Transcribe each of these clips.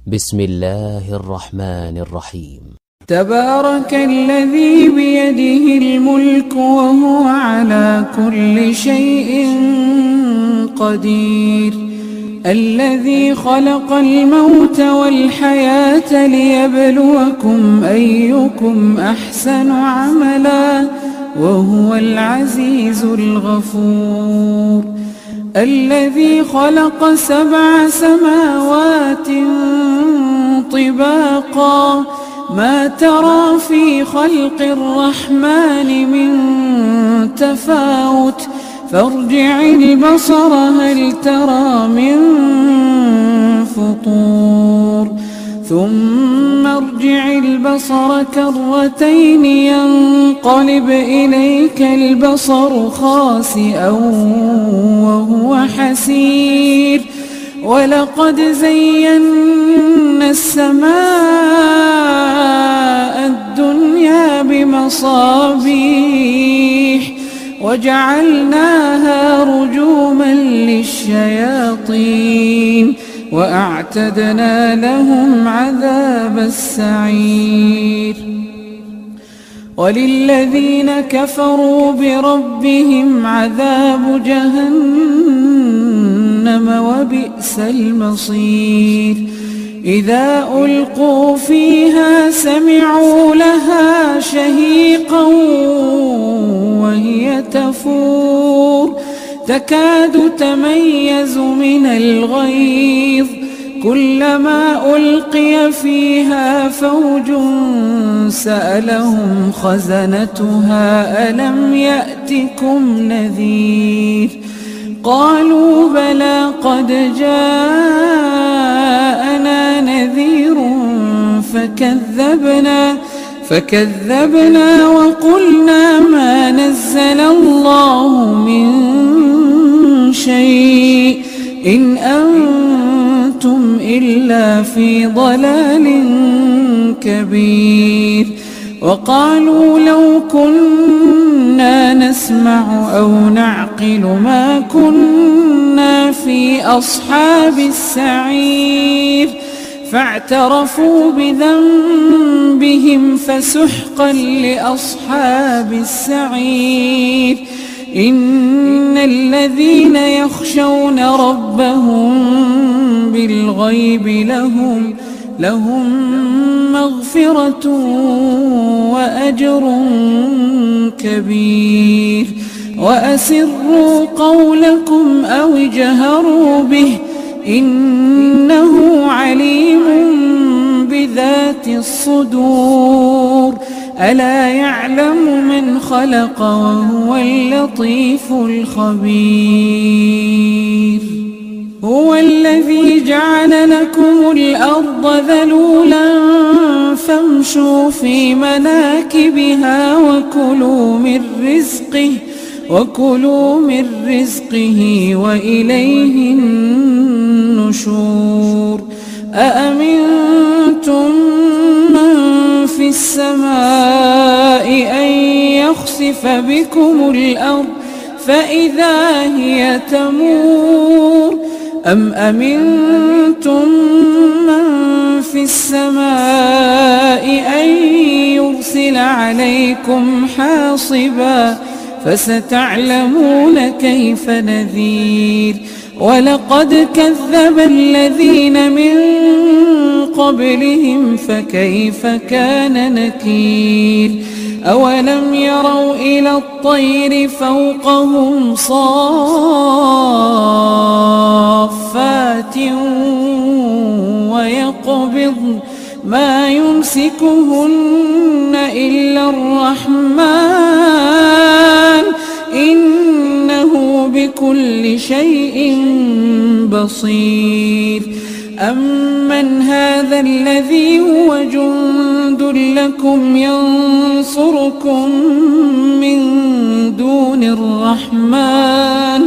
بسم الله الرحمن الرحيم. تبارك الذي بيده الملك وهو على كل شيء قدير، الذي خلق الموت والحياة ليبلوكم أيكم أحسن عملا وهو العزيز الغفور، الذي خلق 7 سماوات طباقا ما ترى في خلق الرحمن من تفاوت فارجع البصر هل ترى من فطور ثم ارجع البصر كرتين ينقلب إليك البصر خاسئا وهو حسير، ولقد زينا السماء الدنيا بمصابيح وجعلناها رجوما للشياطين وأعتدنا لهم عذاب السعير، وللذين كفروا بربهم عذاب جهنم وبئس المصير، إذا ألقوا فيها سمعوا لها شهيقا وهي تفور تكاد تميز من الغيظ، كلما ألقي فيها فوج سألهم خزنتها ألم يأتكم نذير، قالوا بلى قد جاءنا نذير فكذبنا وقلنا ما نزل الله من شيء إن أنتم إلا في ضلال كبير، وقالوا لو كنا نسمع أو نعقل ما كنا في أصحاب السعير، فاعترفوا بذنبهم فسحقا لأصحاب السعير، إن الذين يخشون ربهم بالغيب لهم مغفرة وأجر كبير، وأسروا قولكم أو اجهروا به إنه عليم بذات الصدور، ألا يعلم من خلق وهو اللطيف الخبير، هو الذي جعل لكم الأرض ذلولا فامشوا في مناكبها وكلوا من رزقه وإليه النشور، أأمنتم من في السماء أن يخسف بكم الأرض فإذا هي تمور، أم أمنتم من في السماء أن يرسل عليكم حاصبا فستعلمون كيف نذير، ولقد كذب الذين من قبلهم فكيف كان نكير، أولم يروا إلى الطير فوقهم صافات ويقبضن ما يمسكهن إلا الرحمن إنه بكل شيء بصير، أمن هذا الذي هو جند لكم ينصركم من دون الرحمن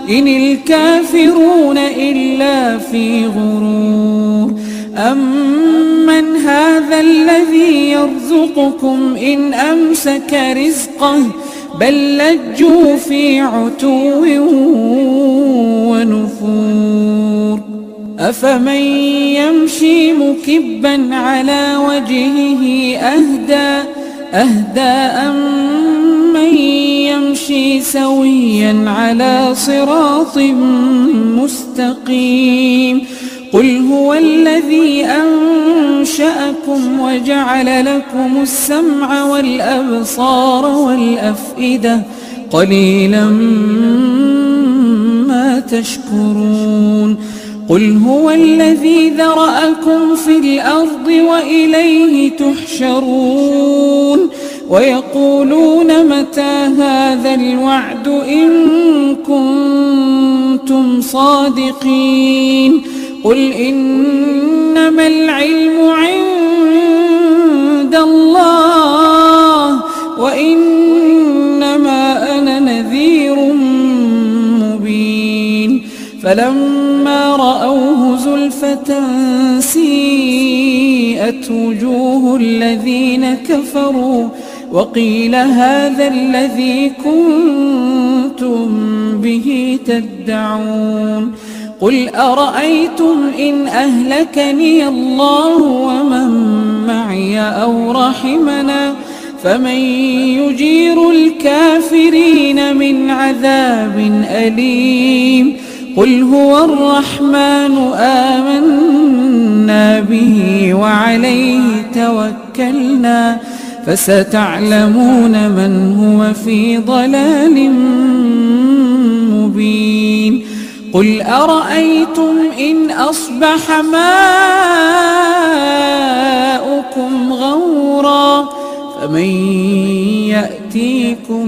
إن الكافرون إلا في غرور، أمن هذا الذي يرزقكم إن أمسك رزقه بل لجوا في عتو ونفور، أفمن يمشي مكبا على وجهه أهدى أمن يمشي سويا على صراط مستقيم قل هو الذي أنشأكم وجعل لكم السمع والأبصار والأفئدة قليلا ما تشكرون قل هو الذي ذرأكم في الأرض وإليه تحشرون ويقولون متى هذا الوعد إن كنتم صادقين قل إنما العلم عند الله وإنما أنا نذير مبين فلما رأوه زلفة سيئت وجوه الذين كفروا وقيل هذا الذي كنتم به تدعون قل أرأيتم إن أهلكني الله ومن معي أو رحمنا فمن يجير الكافرين من عذاب أليم قل هو الرحمن آمنا به وعليه توكلنا فستعلمون من هو في ضلال مبين قل أرأيتم إن أصبح ماؤكم غورا فمن يأتيكم